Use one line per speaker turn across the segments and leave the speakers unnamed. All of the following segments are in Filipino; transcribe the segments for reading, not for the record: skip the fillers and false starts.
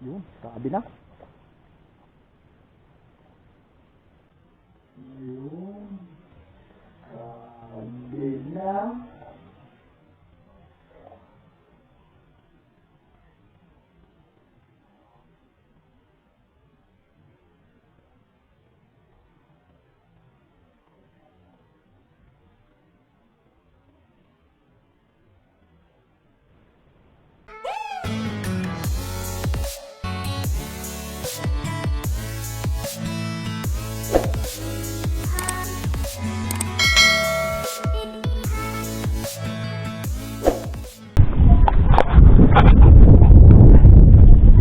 Yun, sabi na. Yun, sabi na.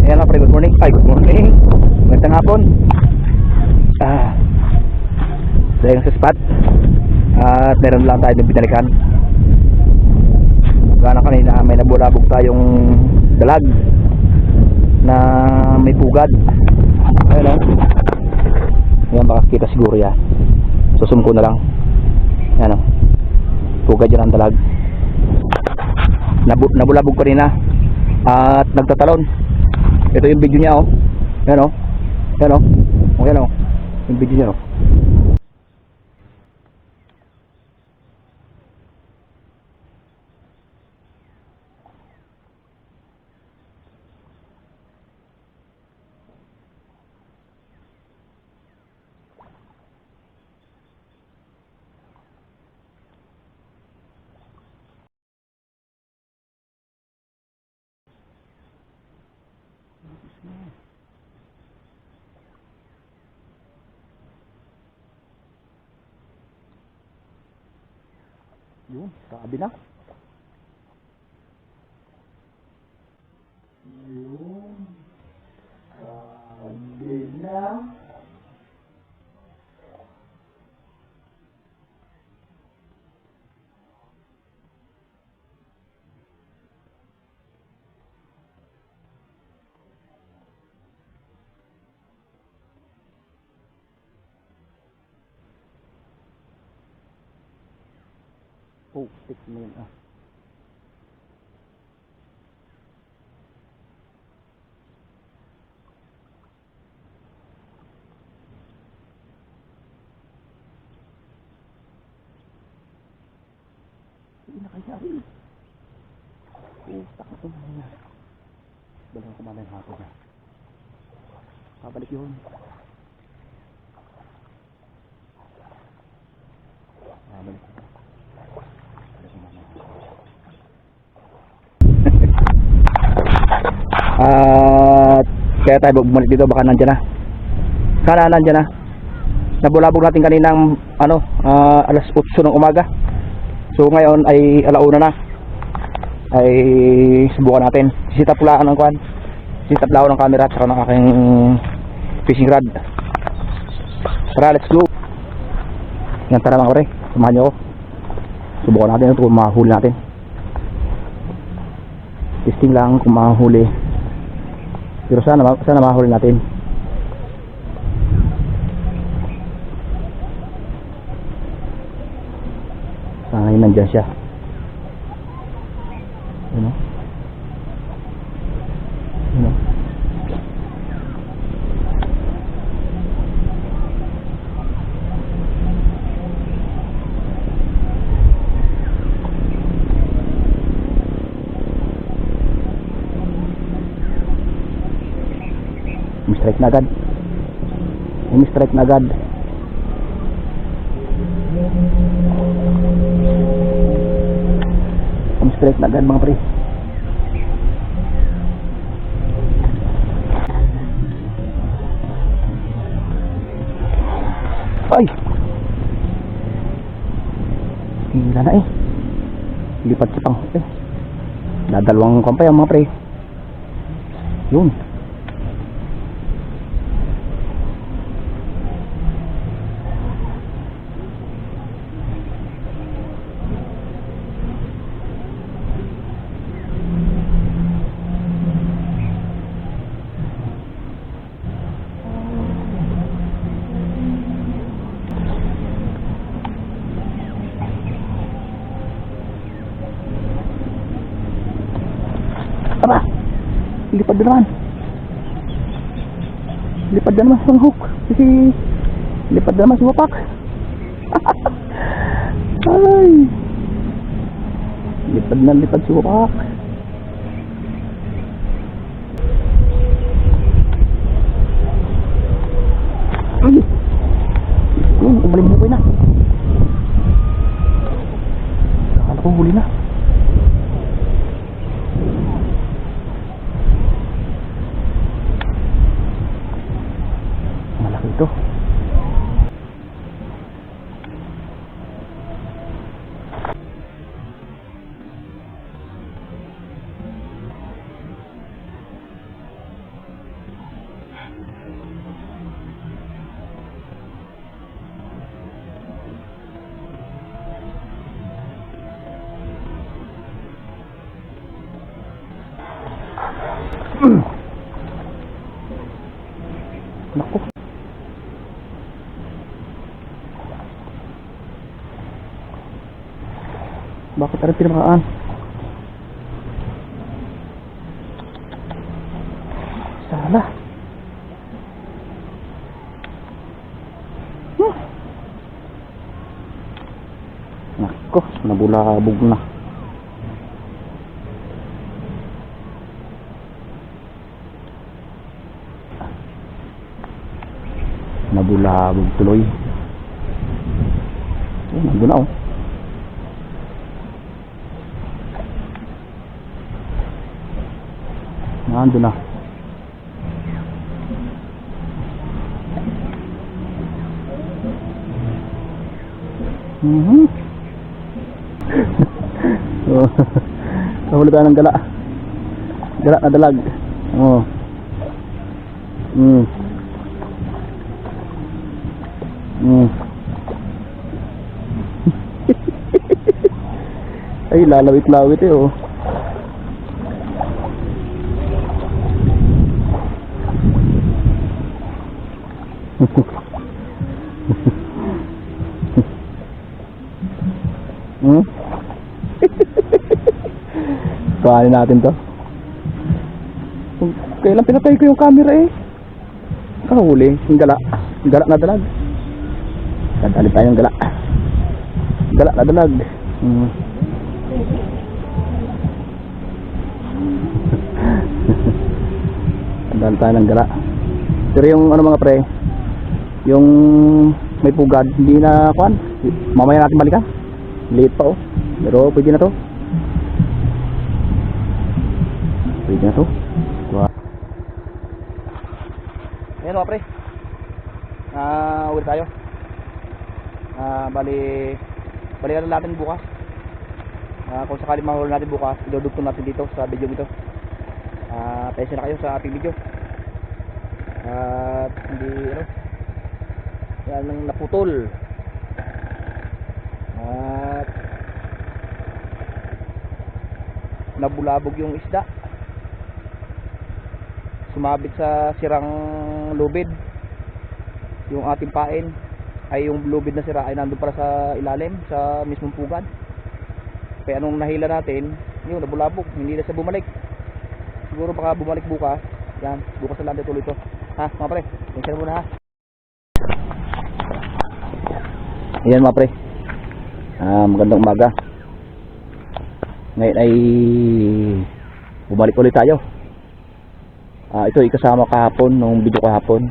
Ayan lang pre, good morning. Ay, good morning. Magandang hapon. Dahil sa spot. At meron lang tayo na binalikan. Gana kanina may nabulabog tayong dalag na may pugad. Ayan o. Ayan, baka kita siguro yan. Susum ko na lang. Ayan o. Pugad yan ang dalag. Nabulabog kanina. At nagtatalon. Ito yung video niya oh. Yan oh. Yan oh. Okay lang oh. Yung video niya oh. Yun, sabi na. Yun, sabi na. Oh, stick mo yun ah. Hindi na kanyari. Oh, takot na niya. Balang kumana yung hapon niya. Pabalik yun. Pabalik yun. Kaya tayo bumalik dito, baka nandyan na. Sana nandyan na. Nabulabog natin kaninang alas 8 ng umaga. So ngayon ay alauna na. Ay subukan natin. Sisitaplaan ng kwan. Sisitaplao ng camera at saka ng aking fishing rod. Tara, let's go. Yan, tara mga kore. Samahan nyo ako. Subukan natin ito kung mahuli natin. Testing lang kung mahuli. Pero sana mahuli natin. Sana yun nandyan siya. Ano? Ano? Strike na agad. Strike na agad. Strike na agad mga pre. Ay! Hila na eh. Lipat sa pang eh. Dadalawang kampay ang mga pre. Yun. lipad na naman. Lipad na naman ang hook. Kasi lipad na naman si Wapak. Ay. Lipad si Wapak. Ay. Umalimbukoy na. Akala ko huli na. Malaki ito. Naku. Bakit ada pinamakaan? Salah. Naku, nabulabog na. Nabulabog tuloy. Nandun na oh. Nandun na. Nahuli tayo ng gala. Gala na dalag. Oh. Ay, lalawit-lawit eh oh. Kuhanin natin to. Kailan pinatay ko yung camera eh. Kahuli, yung gala. Yung gala na dalag. Dadali tayo ng gala. Gala na dalag. Dadali tayo ng gala. Pero yung ano mga pre, yung may pugad, hindi na kuhan. Mamaya natin balikan. Liit pa oh. Pero pwede na to. Pwede na to. Ayan mga pre. Ulit tayo. Balikan natin bukas. Kung sakali mahuli natin bukas, idudugtong natin dito sa video nito. Pasensya na kayo sa ating video. At hindi ano. Yan ang naputol. At nabulabog yung isda. Sumabit sa sirang lubid. Yung ating pain ay yung lubid na sira ay nandun para sa ilalim sa mismong pugad. Kaya anong nahila natin, yun nabulabog, hindi na siya bumalik. Siguro baka bumalik bukas. Yan, bukas na lang tuloy ito. Ha, mga pre, tingnan muna ha. Ayan mga pre. Magandang umaga. Ngayon ay bumalik ulit tayo. Ito ay kasama kahapon, nung video kahapon.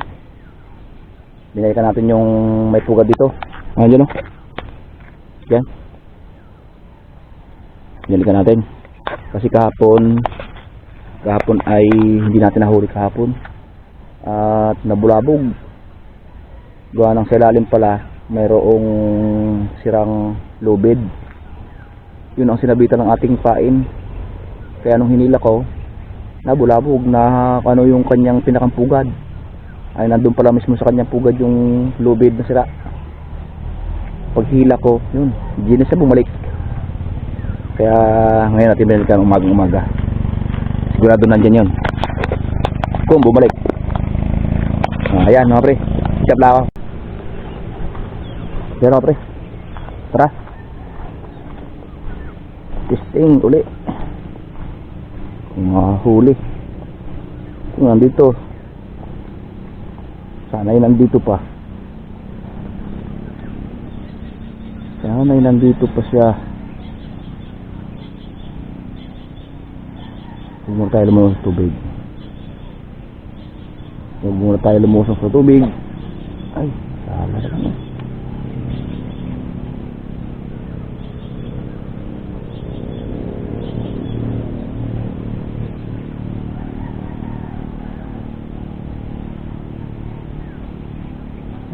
Binalikan natin yung may pugad dito. Ayan o. Yan. Binalikan natin. Kasi kahapon ay hindi natin nahuli kahapon. At nabulabog. Gawa ng sa ilalim pala, mayroong sirang lubid. Yun ang sinabitan ng ating pain. Kaya nung hinila ko, nabulabog na ano yung kanyang pinakang pugad. Ay nandun pala mismo sa kanyang pugad yung lubid na sira. Paghila ko, yun, hindi na siya bumalik. Kaya ngayon natin binalikan umagang-umaga. Sigurado nandyan yun. Kung bumalik. Ayan mga pre, siap lang ako. Ayan mga pre, tara. Testing uli. Mga huli. Nandito. Sana'y nandito pa. Sana'y nandito pa siya. Huwag muna tayo lumusong sa tubig. Huwag muna tayo lumusong sa tubig. Ay, sala na kami.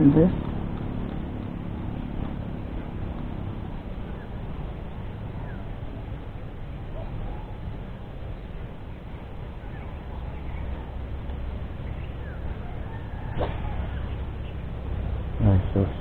Hindi. Ay, sus.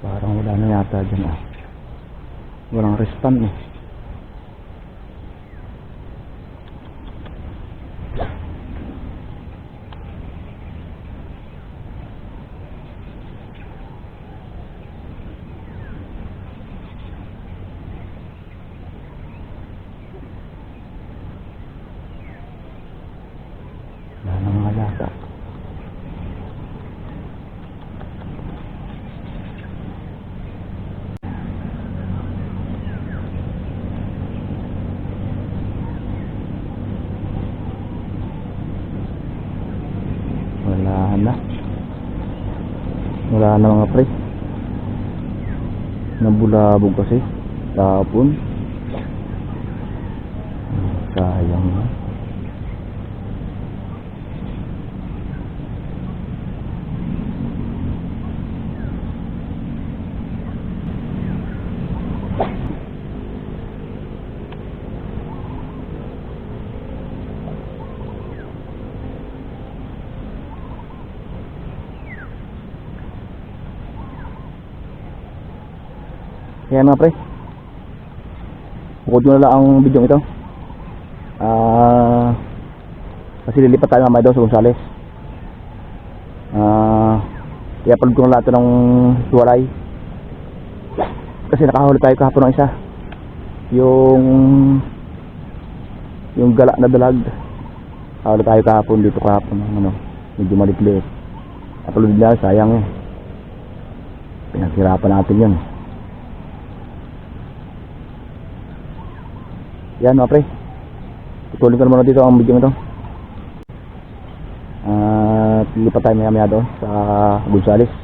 Parang wala na yata dyan ah. Walang respawn eh. Wala na nga yata. Wala na mga pre. Nabulabog kasi tapon. Sayang na. Kaya mga pre, bukod nyo na lang ang video ito. Kasi lilipat tayo mamaya doon sa Gonzales. I-upload ko na lahat ng suwalay. Kasi nakahuli tayo kahapon ng isa. Yung gala na dalag. Nakahuli tayo kahapon dito kahapon. Medyo maliit-liit. Upload nila, sayang eh. Pinaghirapan natin yun. Yan mga pre, tutulin ko naman dito ang video ito. Lipat tayo maya maya doon sa Gonzales.